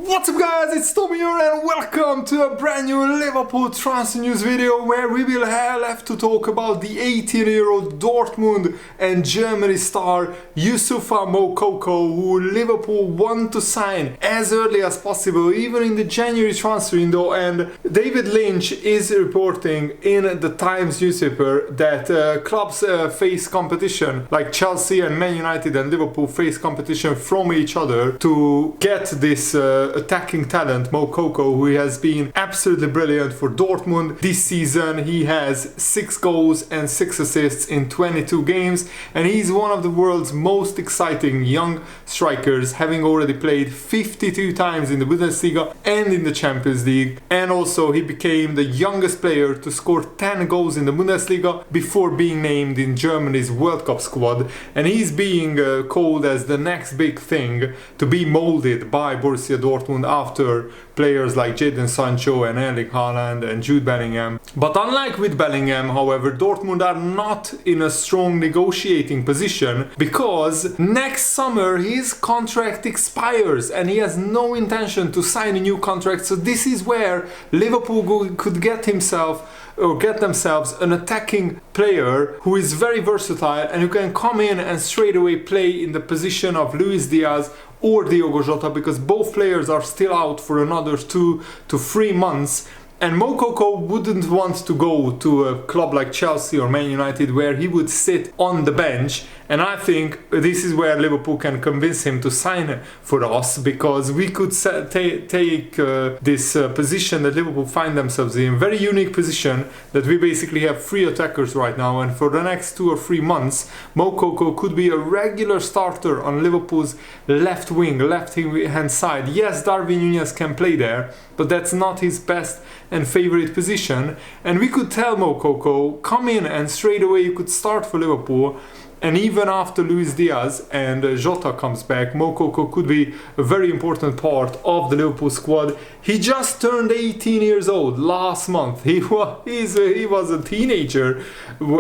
What's up guys, it's Tommy here and welcome to a brand new Liverpool transfer news video where we will have to talk about the 18-year-old Dortmund and Germany star Youssoufa Moukoko, who Liverpool want to sign as early as possible, even in the January transfer window. And David Lynch is reporting in the Times newspaper that clubs face competition, like Chelsea and Man United and Liverpool face competition from each other to get this attacking talent, Moukoko, who has been absolutely brilliant for Dortmund this season. He has 6 goals and 6 assists in 22 games, and he's one of the world's most exciting young strikers, having already played 52 times in the Bundesliga and in the Champions League. And also he became the youngest player to score 10 goals in the Bundesliga before being named in Germany's World Cup squad, and he's being called as the next big thing to be molded by Borussia Dortmund after players like Jadon Sancho and Erling Haaland and Jude Bellingham. But unlike with Bellingham, however, Dortmund are not in a strong negotiating position because next summer his contract expires and he has no intention to sign a new contract. So this is where Liverpool could get themselves an attacking player who is very versatile and who can come in and straight away play in the position of Luis Diaz or Diogo Jota, because both players are still out for another 2 to 3 months. And Moukoko wouldn't want to go to a club like Chelsea or Man United where he would sit on the bench. And I think this is where Liverpool can convince him to sign for us, because we could take this position that Liverpool find themselves in, very unique position, that we basically have 3 attackers right now, and for the next 2 or 3 months Moukoko could be a regular starter on Liverpool's left wing, left hand side. Yes, Darwin Núñez can play there, but that's not his best and favorite position, and we could tell Moukoko, come in and straight away you could start for Liverpool. And even after Luis Diaz and Jota comes back, Moukoko could be a very important part of the Liverpool squad. He just turned 18 years old last month. He was a teenager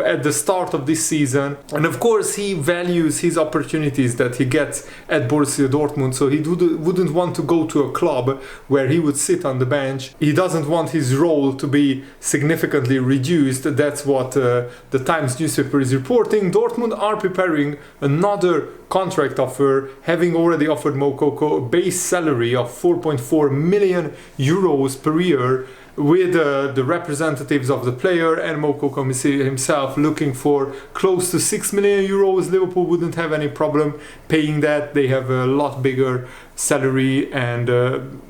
at the start of this season. And of course he values his opportunities that he gets at Borussia Dortmund. So he wouldn't want to go to a club where he would sit on the bench. He doesn't want his role to be significantly reduced. That's what the Times newspaper is reporting. Dortmund are preparing another contract offer, having already offered Moukoko a base salary of 4.4 million euros per year, with the representatives of the player and Moukoko himself looking for close to 6 million euros. Liverpool wouldn't have any problem paying that. They have a lot bigger salary and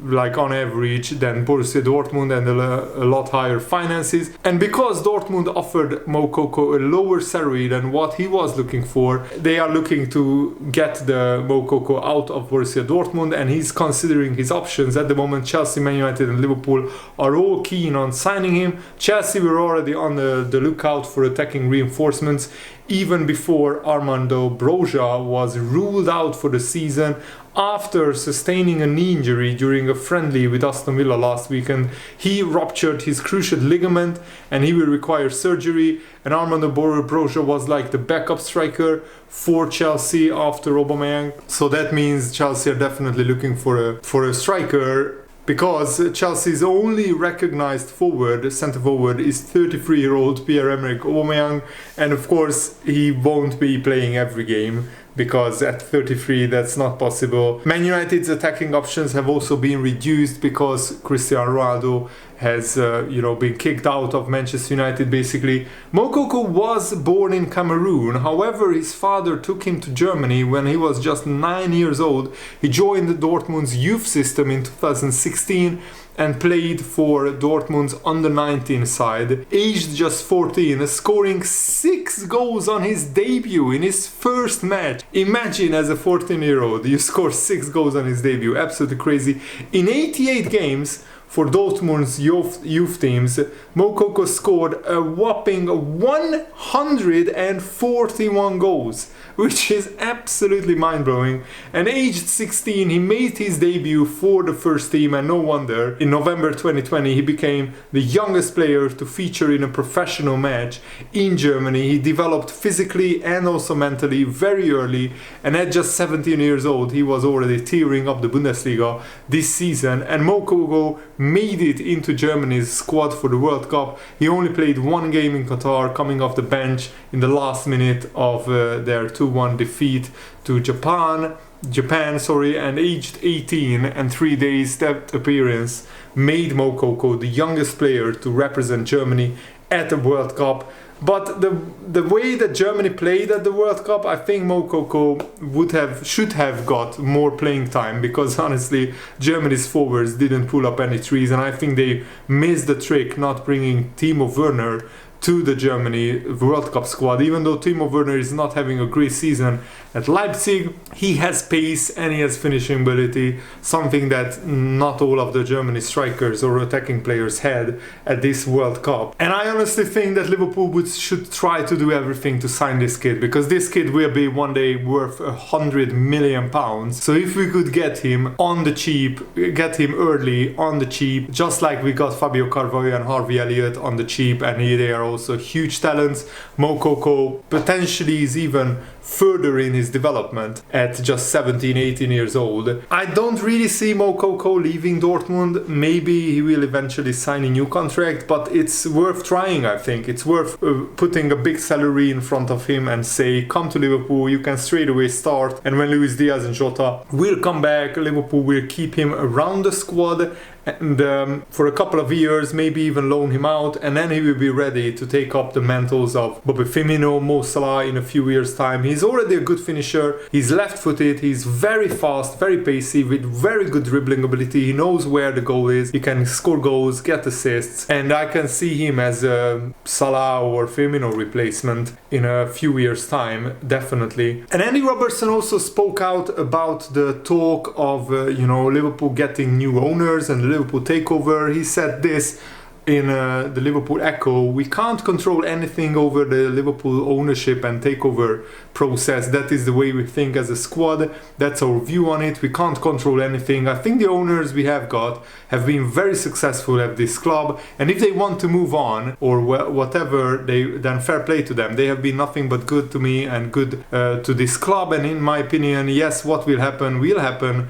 like on average than Borussia Dortmund, and a lot higher finances. And because Dortmund offered Moukoko a lower salary than what he was looking for, they are looking to get the Moukoko out of Borussia Dortmund, and he's considering his options. At the moment, Chelsea, Man United and Liverpool are all keen on signing him. Chelsea were already on the lookout for attacking reinforcements even before Armando Broja was ruled out for the season after sustaining a knee injury during a friendly with Aston Villa last weekend. He ruptured his cruciate ligament and he will require surgery, and Armando Broja was like the backup striker for Chelsea after Aubameyang. So that means Chelsea are definitely looking for a striker, because Chelsea's only recognized centre forward is 33-year-old Pierre-Emerick Aubameyang, and of course he won't be playing every game, because at 33 that's not possible. Man United's attacking options have also been reduced because Cristiano Ronaldo has been kicked out of Manchester United basically. Moukoko was born in Cameroon, however his father took him to Germany when he was just 9 years old. He joined Dortmund's youth system in 2016 and played for Dortmund's under-19 side, aged just 14, scoring 6 goals on his debut in his first match. Imagine, as a 14-year-old, you score 6 goals on his debut, absolutely crazy. In 88 games for Dortmund's youth teams, Moukoko scored a whopping 141 goals, which is absolutely mind-blowing. And aged 16, he made his debut for the first team, and no wonder. In November 2020, he became the youngest player to feature in a professional match in Germany. He developed physically and also mentally very early, and at just 17 years old, he was already tearing up the Bundesliga this season. And Moukoko made it into Germany's squad for the World Cup. He only played one game in Qatar, coming off the bench in the last minute of their 2-1 defeat to Japan, and aged 18 and 3 days, that appearance made Moukoko the youngest player to represent Germany at the World Cup. But the way that Germany played at the World Cup, I think Moukoko should have got more playing time, because honestly Germany's forwards didn't pull up any trees, and I think they missed the trick not bringing Timo Werner to the Germany World Cup squad. Even though Timo Werner is not having a great season at Leipzig, he has pace and he has finishing ability, something that not all of the Germany strikers or attacking players had at this World Cup. And I honestly think that Liverpool should try to do everything to sign this kid, because this kid will be one day worth £100 million. So if we could get him on the cheap, get him early on the cheap, just like we got Fabio Carvalho and Harvey Elliott on the cheap, and they are also huge talents. Moukoko potentially is even further in his development at just 17-18 years old. I don't really see Moukoko leaving Dortmund. Maybe he will eventually sign a new contract, but it's worth trying. I think it's worth putting a big salary in front of him and say, come to Liverpool, you can straight away start, and when Luis Diaz and Jota will come back, Liverpool will keep him around the squad and for a couple of years, maybe even loan him out, and then he will be ready to take up the mantles of Bobby Firmino, Mo Salah in a few years' time. He's already a good finisher, he's left-footed, he's very fast, very pacey, with very good dribbling ability. He knows where the goal is, he can score goals, get assists, and I can see him as a Salah or Firmino replacement in a few years' time, definitely. And Andy Robertson also spoke out about the talk of Liverpool getting new owners and the Liverpool takeover. He said this in the Liverpool Echo: we can't control anything over the Liverpool ownership and takeover process. That is the way we think as a squad. That's our view on it. We can't control anything. I think the owners we have got have been very successful at this club, and if they want to move on or whatever, then fair play to them. They have been nothing but good to me and good to this club, and in my opinion, yes, what will happen,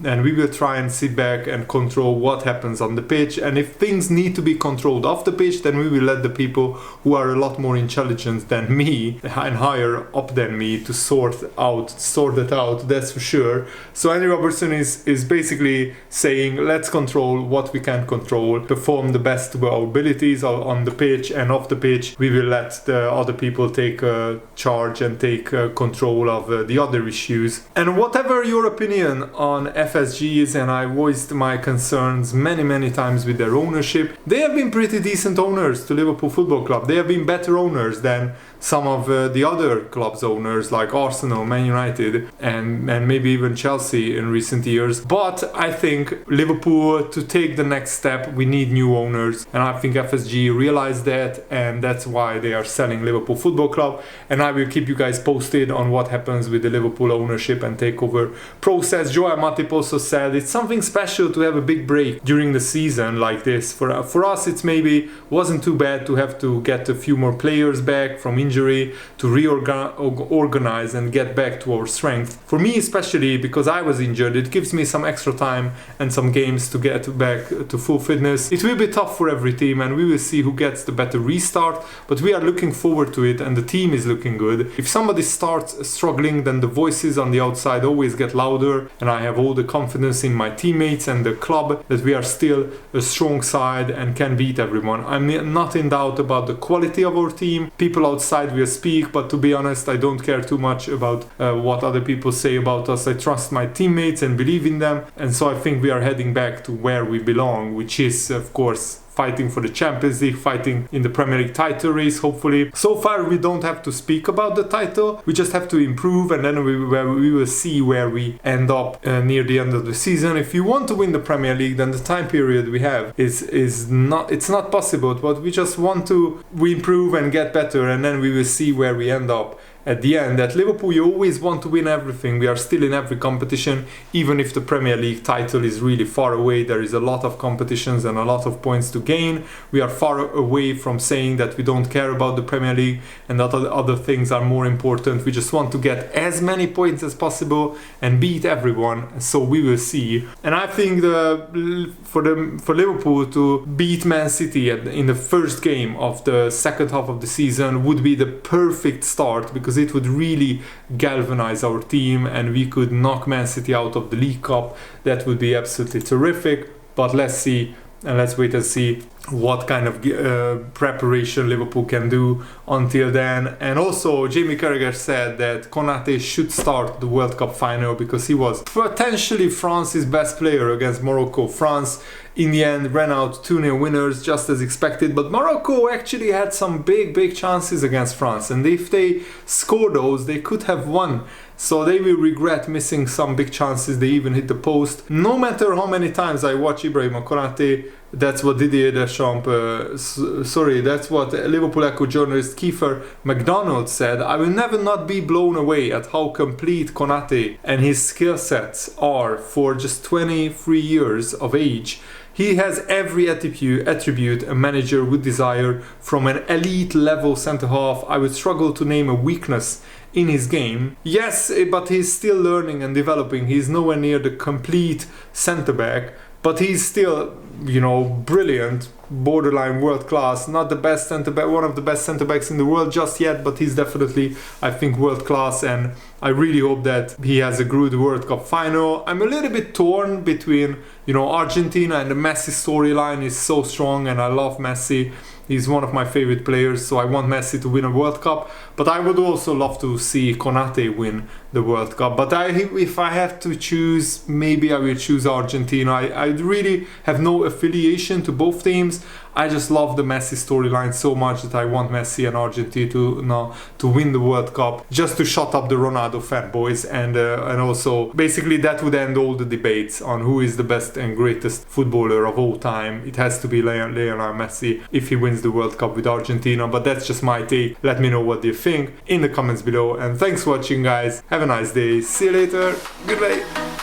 and we will try and sit back and control what happens on the pitch. And if things need to be controlled off the pitch, then we will let the people who are a lot more intelligent than me and higher up than me to sort it out, that's for sure. So Andy Robertson is basically saying, let's control what we can control, perform the best of our abilities on the pitch, and off the pitch we will let the other people take charge and take control of the other issues. And whatever your opinion on FSG is, and I voiced my concerns many times with their ownership, they have been pretty decent owners to Liverpool Football Club. They have been better owners than some of the other clubs' owners like Arsenal, Man United, and maybe even Chelsea in recent years. But I think Liverpool, to take the next step, we need new owners, and I think FSG realized that, and that's why they are selling Liverpool Football Club. And I will keep you guys posted on what happens with the Liverpool ownership and takeover process. Joel Matip also said it's something special to have a big break during the season like this. For us, it's maybe wasn't too bad to have to get a few more players back from injury, to reorganize and get back to our strength. For me especially, because I was injured, it gives me some extra time and some games to get back to full fitness. It will be tough for every team, and we will see who gets the better restart, but we are looking forward to it, and the team is looking good. If somebody starts struggling, then the voices on the outside always get louder, and I have all the confidence in my teammates and the club that we are still a strong side and can beat everyone. I'm not in doubt about the quality of our team. People outside will speak, but to be honest, I don't care too much about what other people say about us. I trust my teammates and believe in them, and so I think we are heading back to where we belong, which is of course fighting for the Champions League, fighting in the Premier League title race, hopefully. So far, we don't have to speak about the title. We just have to improve, and then we will see where we end up near the end of the season. If you want to win the Premier League, then the time period we have is not possible. But we just want to improve and get better, and then we will see where we end up. At the end, at Liverpool, you always want to win everything. We are still in every competition, even if the Premier League title is really far away. There is a lot of competitions and a lot of points to gain. We are far away from saying that we don't care about the Premier League and that other things are more important. We just want to get as many points as possible and beat everyone. So we will see. And I think for Liverpool to beat Man City in the first game of the second half of the season would be the perfect start, because it would really galvanize our team and we could knock Man City out of the League Cup. That would be absolutely terrific. But let's see, and let's wait and see what kind of preparation Liverpool can do until then. And also, Jamie Carragher said that Konate should start the World Cup final because he was potentially France's best player against Morocco. France in the end ran out 2-0 winners, just as expected, but Morocco actually had some big chances against France, and if they score those, they could have won. So they will regret missing some big chances. They even hit the post. No matter how many times I watch Ibrahim Konate, that's what Didier Deschamps, that's what Liverpool Echo journalist Kiefer McDonald said. I will never not be blown away at how complete Konate and his skill sets are for just 23 years of age. He has every attribute a manager would desire from an elite level centre half. I would struggle to name a weakness in his game. Yes, but he's still learning and developing. He's nowhere near the complete centre back, but he's still, brilliant, borderline world class. Not the best centre back, one of the best centre backs in the world just yet, but he's definitely, I think, world class, and I really hope that he has a good World Cup final. I'm a little bit torn between, Argentina and the Messi storyline is so strong, and I love Messi. He's one of my favorite players, so I want Messi to win a World Cup. But I would also love to see Konate win the World Cup. But if I have to choose, maybe I will choose Argentina. I really have no affiliation to both teams. I just love the Messi storyline so much that I want Messi and Argentina to win the World Cup, just to shut up the Ronaldo fanboys, and also basically that would end all the debates on who is the best and greatest footballer of all time. It has to be Lionel Messi if he wins the World Cup with Argentina. But that's just my take. Let me know what you think in the comments below, and thanks for watching, guys. Have a nice day. See you later. Goodbye.